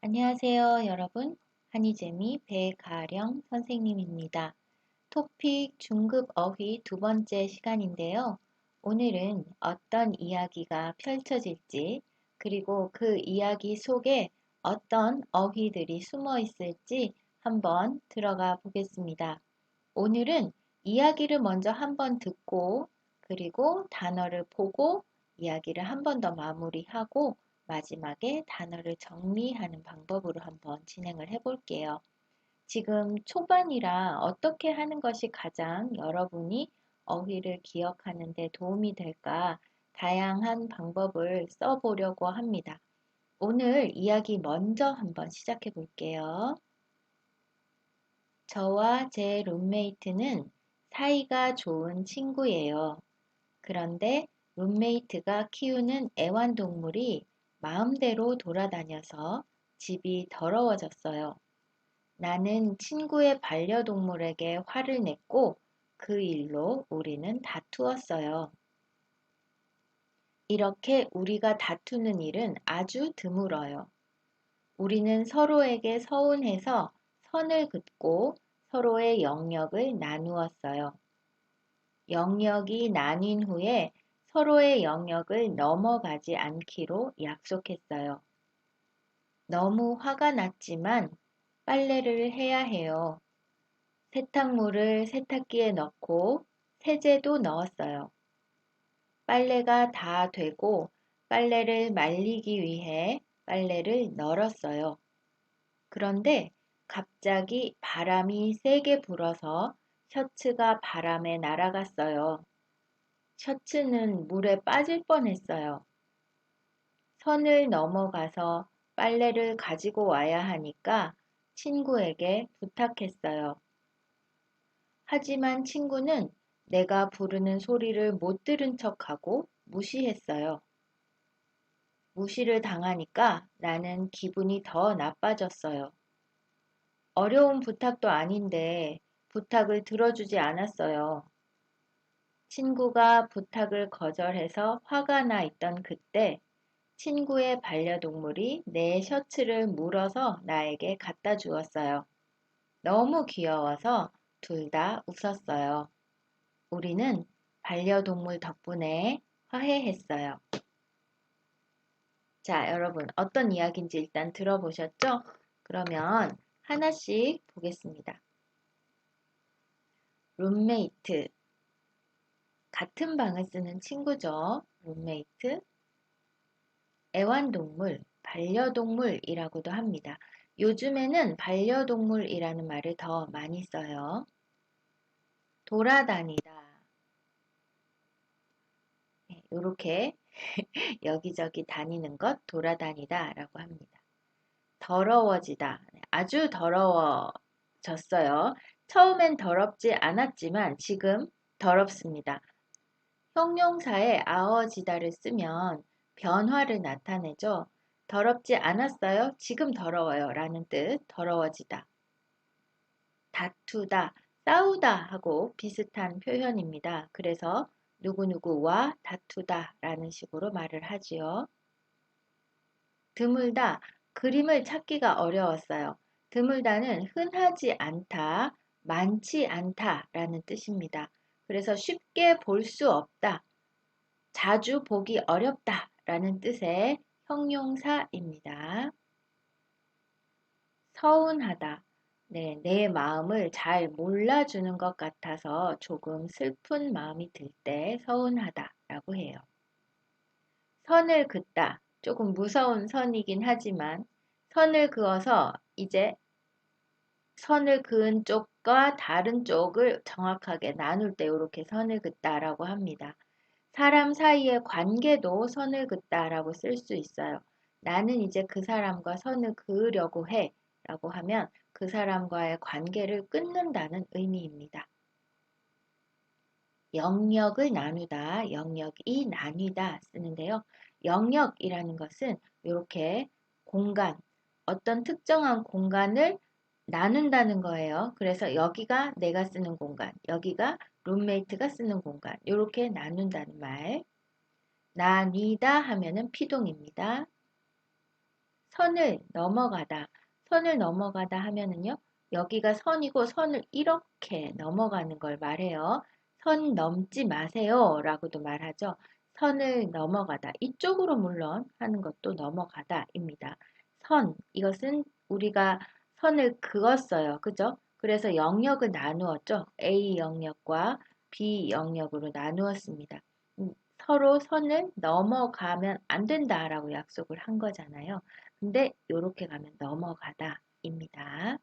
안녕하세요, 여러분. 한이재미 배가령 선생님입니다. 토픽 중급 어휘 두 번째 시간인데요. 오늘은 어떤 이야기가 펼쳐질지, 그리고 그 이야기 속에 어떤 어휘들이 숨어 있을지 한번 들어가 보겠습니다. 오늘은 이야기를 먼저 한번 듣고, 그리고 단어를 보고 이야기를 한 번 더 마무리하고 마지막에 단어를 정리하는 방법으로 한번 진행을 해 볼게요. 지금 초반이라 어떻게 하는 것이 가장 여러분이 어휘를 기억하는 데 도움이 될까 다양한 방법을 써보려고 합니다. 오늘 이야기 먼저 한번 시작해 볼게요. 저와 제 룸메이트는 사이가 좋은 친구예요. 그런데 룸메이트가 키우는 애완동물이 마음대로 돌아다녀서 집이 더러워졌어요. 나는 친구의 반려동물에게 화를 냈고 그 일로 우리는 다투었어요. 이렇게 우리가 다투는 일은 아주 드물어요. 우리는 서로에게 서운해서 선을 긋고 서로의 영역을 나누었어요. 영역이 나뉜 후에 서로의 영역을 넘어가지 않기로 약속했어요. 너무 화가 났지만 빨래를 해야 해요. 세탁물을 세탁기에 넣고 세제도 넣었어요. 빨래가 다 되고 빨래를 말리기 위해 빨래를 널었어요. 그런데 갑자기 바람이 세게 불어서 셔츠가 바람에 날아갔어요. 셔츠는 물에 빠질 뻔했어요. 선을 넘어가서 빨래를 가지고 와야 하니까 친구에게 부탁했어요. 하지만 친구는 내가 부르는 소리를 못 들은 척하고 무시했어요. 무시를 당하니까 나는 기분이 더 나빠졌어요. 어려운 부탁도 아닌데 부탁을 들어주지 않았어요. 친구가 부탁을 거절해서 화가 나 있던 그때 친구의 반려동물이 내 셔츠를 물어서 나에게 갖다 주었어요. 너무 귀여워서 둘 다 웃었어요. 우리는 반려동물 덕분에 화해했어요. 자, 여러분, 어떤 이야기인지 일단 들어보셨죠? 그러면 하나씩 보겠습니다. 룸메이트. 같은 방을 쓰는 친구죠. 룸메이트. 애완동물, 반려동물이라고도 합니다. 요즘에는 반려동물이라는 말을 더 많이 써요. 돌아다니다. 이렇게 여기저기 다니는 것 돌아다니다 라고 합니다. 더러워지다. 아주 더러워졌어요. 처음엔 더럽지 않았지만 지금 더럽습니다. 형용사에 아어지다를 쓰면 변화를 나타내죠. 더럽지 않았어요. 지금 더러워요. 라는 뜻, 더러워지다. 다투다, 싸우다 하고 비슷한 표현입니다. 그래서 누구누구와 다투다 라는 식으로 말을 하지요. 드물다, 그림을 찾기가 어려웠어요. 드물다는 흔하지 않다, 많지 않다 라는 뜻입니다. 그래서 쉽게 볼 수 없다, 자주 보기 어렵다 라는 뜻의 형용사입니다. 서운하다. 네, 내 마음을 잘 몰라주는 것 같아서 조금 슬픈 마음이 들 때 서운하다 라고 해요. 선을 긋다. 조금 무서운 선이긴 하지만 선을 그어서 이제 선을 그은 쪽과 다른 쪽을 정확하게 나눌 때 이렇게 선을 긋다라고 합니다. 사람 사이의 관계도 선을 긋다라고 쓸 수 있어요. 나는 이제 그 사람과 선을 그으려고 해 라고 하면 그 사람과의 관계를 끊는다는 의미입니다. 영역을 나누다, 영역이 나뉘다 쓰는데요. 영역이라는 것은 이렇게 공간, 어떤 특정한 공간을 나눈다는 거예요. 그래서 여기가 내가 쓰는 공간, 여기가 룸메이트가 쓰는 공간, 이렇게 나눈다는 말. 나뉘다 하면은 피동입니다. 선을 넘어가다. 선을 넘어가다 하면은요. 여기가 선이고 선을 이렇게 넘어가는 걸 말해요. 선 넘지 마세요 라고도 말하죠. 선을 넘어가다. 이쪽으로 물론 하는 것도 넘어가다입니다. 선, 이것은 우리가 선을 그었어요. 그죠? 그래서 영역을 나누었죠. A 영역과 B 영역으로 나누었습니다. 서로 선을 넘어가면 안 된다라고 약속을 한 거잖아요. 근데 이렇게 가면 넘어가다입니다.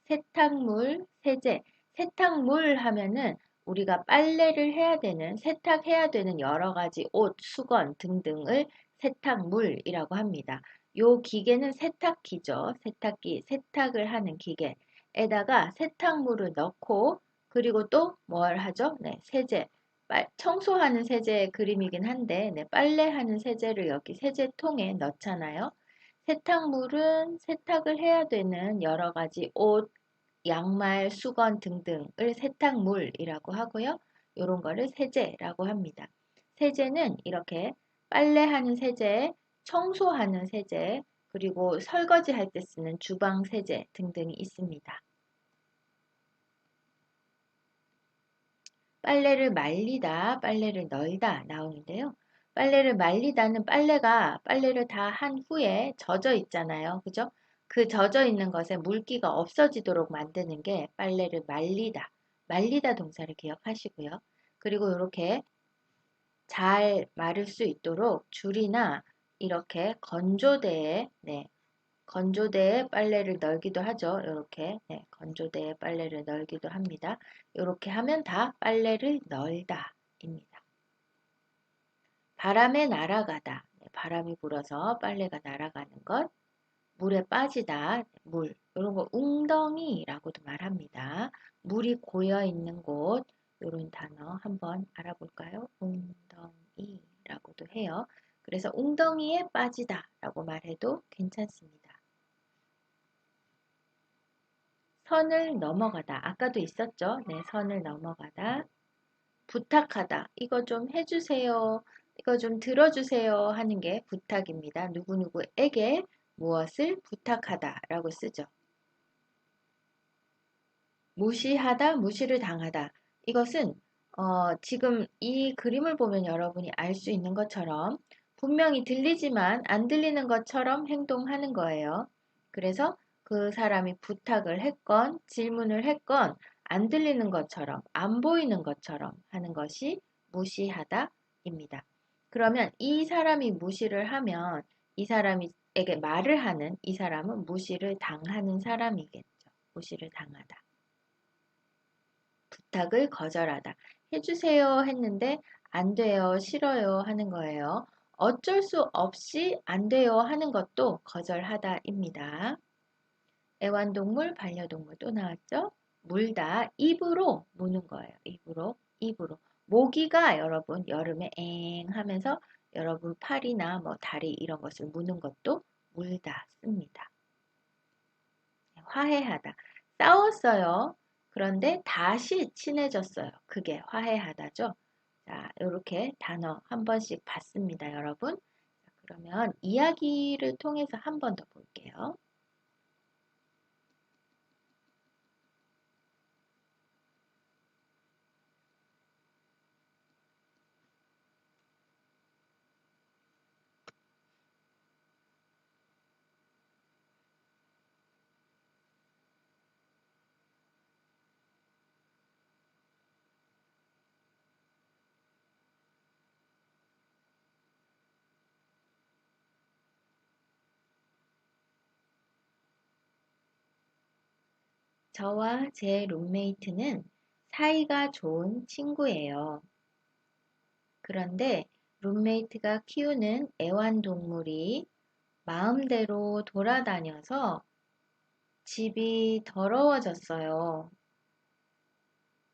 세탁물, 세제. 세탁물 하면은 우리가 빨래를 해야 되는, 세탁해야 되는 여러 가지 옷, 수건 등등을 세탁물이라고 합니다. 요 기계는 세탁기죠. 세탁기, 세탁을 하는 기계에다가 세탁물을 넣고 그리고 또 뭘 하죠? 네, 세제. 청소하는 세제의 그림이긴 한데 네, 빨래하는 세제를 여기 세제통에 넣잖아요. 세탁물은 세탁을 해야 되는 여러 가지 옷, 양말, 수건 등등을 세탁물이라고 하고요. 이런 거를 세제라고 합니다. 세제는 이렇게 빨래하는 세제, 청소하는 세제, 그리고 설거지 할 때 쓰는 주방 세제 등등이 있습니다. 빨래를 말리다, 빨래를 널다 나오는데요. 빨래를 말리다는 빨래를 다 한 후에 젖어 있잖아요. 그죠? 그 젖어 있는 것에 물기가 없어지도록 만드는 게 빨래를 말리다. 말리다 동사를 기억하시고요. 그리고 이렇게 잘 마를 수 있도록 줄이나 이렇게 건조대에 건조대에 빨래를 널기도 하죠. 이렇게 건조대에 빨래를 널기도 합니다. 이렇게 하면 다 빨래를 널다입니다. 바람에 날아가다. 바람이 불어서 빨래가 날아가는 것. 물에 빠지다. 물. 이런 거 웅덩이라고도 말합니다. 물이 고여 있는 곳. 이런 단어 한번 알아볼까요? 웅덩이라고도 해요. 그래서 웅덩이에 빠지다라고 말해도 괜찮습니다. 선을 넘어가다. 아까도 있었죠? 네, 선을 넘어가다. 부탁하다. 이거 좀 해주세요. 이거 좀 들어주세요. 하는 게 부탁입니다. 누구누구에게 무엇을 부탁하다 라고 쓰죠. 무시하다, 무시를 당하다. 이것은 지금 이 그림을 보면 여러분이 알 수 있는 것처럼 분명히 들리지만 안 들리는 것처럼 행동하는 거예요. 그래서 그 사람이 부탁을 했건 질문을 했건 안 들리는 것처럼 안 보이는 것처럼 하는 것이 무시하다입니다. 그러면 이 사람이 무시를 하면 이 사람에게 말을 하는 이 사람은 무시를 당하는 사람이겠죠. 무시를 당하다. 부탁을 거절하다. 해주세요 했는데 안 돼요, 싫어요 하는 거예요. 어쩔 수 없이 안 돼요 하는 것도 거절하다입니다. 애완동물, 반려동물 또 나왔죠? 물다, 입으로 무는 거예요. 입으로. 모기가 여러분 여름에 엥 하면서 여러분 팔이나 뭐 다리 이런 것을 무는 것도 물다 씁니다. 화해하다. 싸웠어요. 그런데 다시 친해졌어요. 그게 화해하다죠. 자, 이렇게 단어 한 번씩 봤습니다, 여러분. 자, 그러면 이야기를 통해서 한 번 더 볼게요. 저와 제 룸메이트는 사이가 좋은 친구예요. 그런데 룸메이트가 키우는 애완동물이 마음대로 돌아다녀서 집이 더러워졌어요.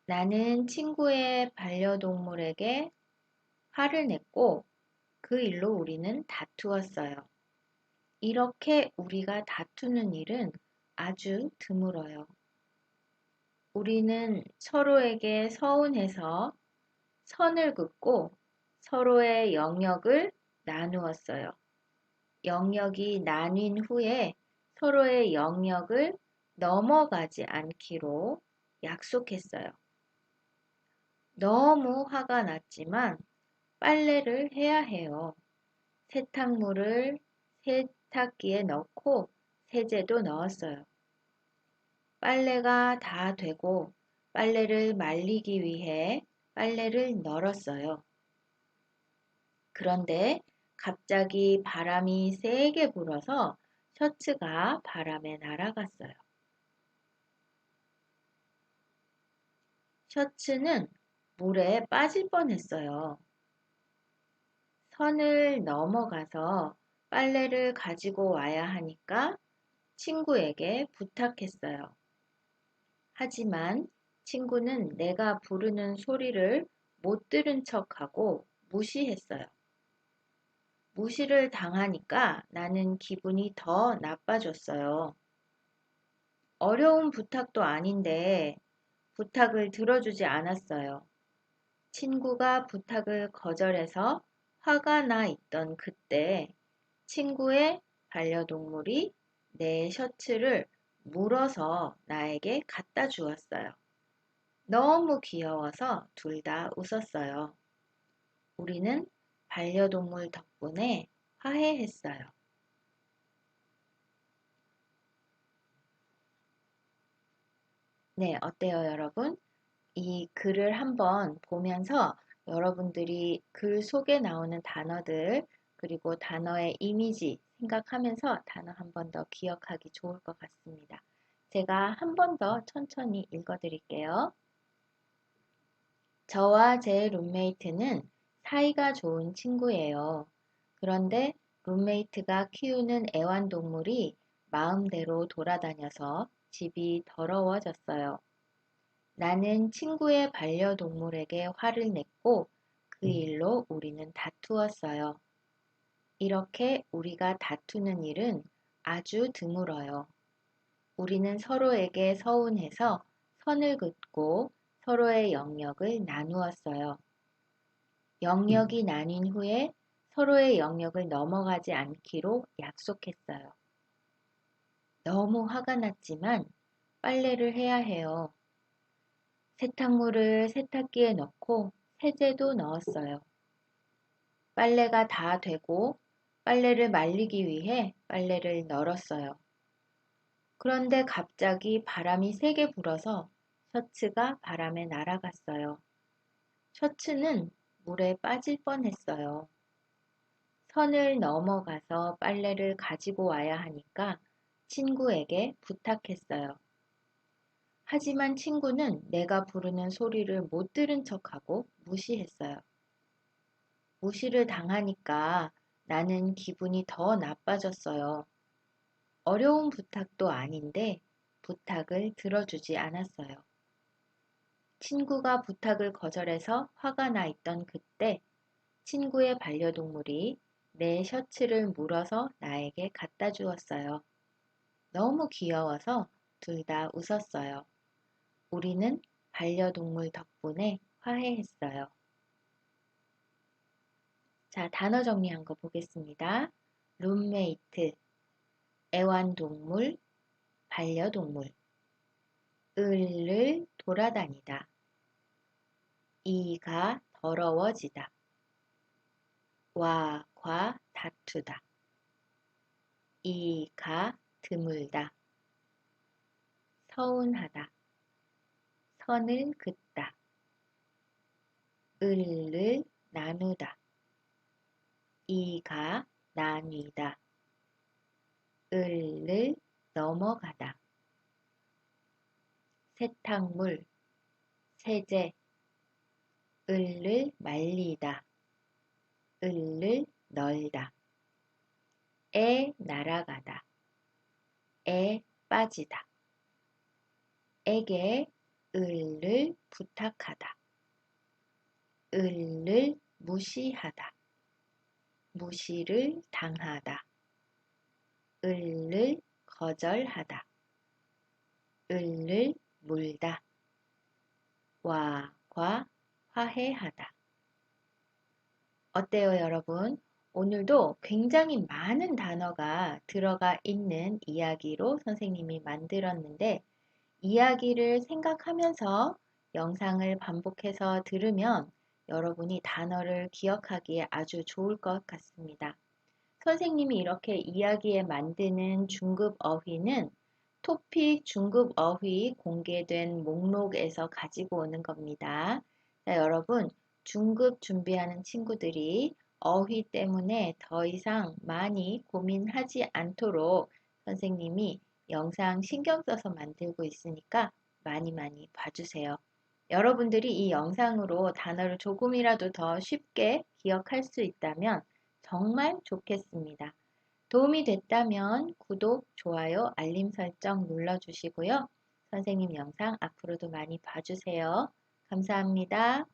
나는 친구의 반려동물에게 화를 냈고 그 일로 우리는 다투었어요. 이렇게 우리가 다투는 일은 아주 드물어요. 우리는 서로에게 서운해서 선을 긋고 서로의 영역을 나누었어요. 영역이 나뉜 후에 서로의 영역을 넘어가지 않기로 약속했어요. 너무 화가 났지만 빨래를 해야 해요. 세탁물을 세탁기에 넣고 세제도 넣었어요. 빨래가 다 되고 빨래를 말리기 위해 빨래를 널었어요. 그런데 갑자기 바람이 세게 불어서 셔츠가 바람에 날아갔어요. 셔츠는 물에 빠질 뻔했어요. 선을 넘어가서 빨래를 가지고 와야 하니까 친구에게 부탁했어요. 하지만 친구는 내가 부르는 소리를 못 들은 척하고 무시했어요. 무시를 당하니까 나는 기분이 더 나빠졌어요. 어려운 부탁도 아닌데 부탁을 들어주지 않았어요. 친구가 부탁을 거절해서 화가 나 있던 그때 친구의 반려동물이 내 셔츠를 물어서 나에게 갖다 주었어요. 너무 귀여워서 둘 다 웃었어요. 우리는 반려동물 덕분에 화해했어요. 네, 어때요, 여러분? 이 글을 한번 보면서 여러분들이 글 속에 나오는 단어들, 그리고 단어의 이미지 생각하면서 단어 한 번 더 기억하기 좋을 것 같습니다. 제가 한 번 더 천천히 읽어 드릴게요. 저와 제 룸메이트는 사이가 좋은 친구예요. 그런데 룸메이트가 키우는 애완동물이 마음대로 돌아다녀서 집이 더러워졌어요. 나는 친구의 반려동물에게 화를 냈고 그 일로 우리는 다투었어요. 이렇게 우리가 다투는 일은 아주 드물어요. 우리는 서로에게 서운해서 선을 긋고 서로의 영역을 나누었어요. 영역이 나뉜 후에 서로의 영역을 넘어가지 않기로 약속했어요. 너무 화가 났지만 빨래를 해야 해요. 세탁물을 세탁기에 넣고 세제도 넣었어요. 빨래가 다 되고 빨래를 말리기 위해 빨래를 널었어요. 그런데 갑자기 바람이 세게 불어서 셔츠가 바람에 날아갔어요. 셔츠는 물에 빠질 뻔했어요. 선을 넘어가서 빨래를 가지고 와야 하니까 친구에게 부탁했어요. 하지만 친구는 내가 부르는 소리를 못 들은 척하고 무시했어요. 무시를 당하니까 나는 기분이 더 나빠졌어요. 어려운 부탁도 아닌데 부탁을 들어주지 않았어요. 친구가 부탁을 거절해서 화가 나 있던 그때 친구의 반려동물이 내 셔츠를 물어서 나에게 갖다 주었어요. 너무 귀여워서 둘 다 웃었어요. 우리는 반려동물 덕분에 화해했어요. 자, 단어 정리한 거 보겠습니다. 룸메이트, 애완동물, 반려동물, 을을 돌아다니다, 이가 더러워지다, 와, 과 다투다, 이가 드물다, 서운하다, 선을 긋다, 을을 나누다, 이가 나뉘다, 을을 넘어가다, 세탁물, 세제, 을을 말리다, 을을 널다, 애 날아가다, 애 빠지다, 에게 을을 부탁하다, 을을 무시하다, 무시를 당하다, 을을 거절하다, 을을 물다, 와, 과 화해하다. 어때요, 여러분? 오늘도 굉장히 많은 단어가 들어가 있는 이야기로 선생님이 만들었는데, 이야기를 생각하면서 영상을 반복해서 들으면 여러분이 단어를 기억하기에 아주 좋을 것 같습니다. 선생님이 이렇게 이야기에 만드는 중급 어휘는 토픽 중급 어휘 공개된 목록에서 가지고 오는 겁니다. 자, 여러분, 중급 준비하는 친구들이 어휘 때문에 더 이상 많이 고민하지 않도록 선생님이 영상 신경 써서 만들고 있으니까 많이 많이 봐주세요. 여러분들이 이 영상으로 단어를 조금이라도 더 쉽게 기억할 수 있다면 정말 좋겠습니다. 도움이 됐다면 구독, 좋아요, 알림 설정 눌러주시고요. 선생님 영상 앞으로도 많이 봐주세요. 감사합니다.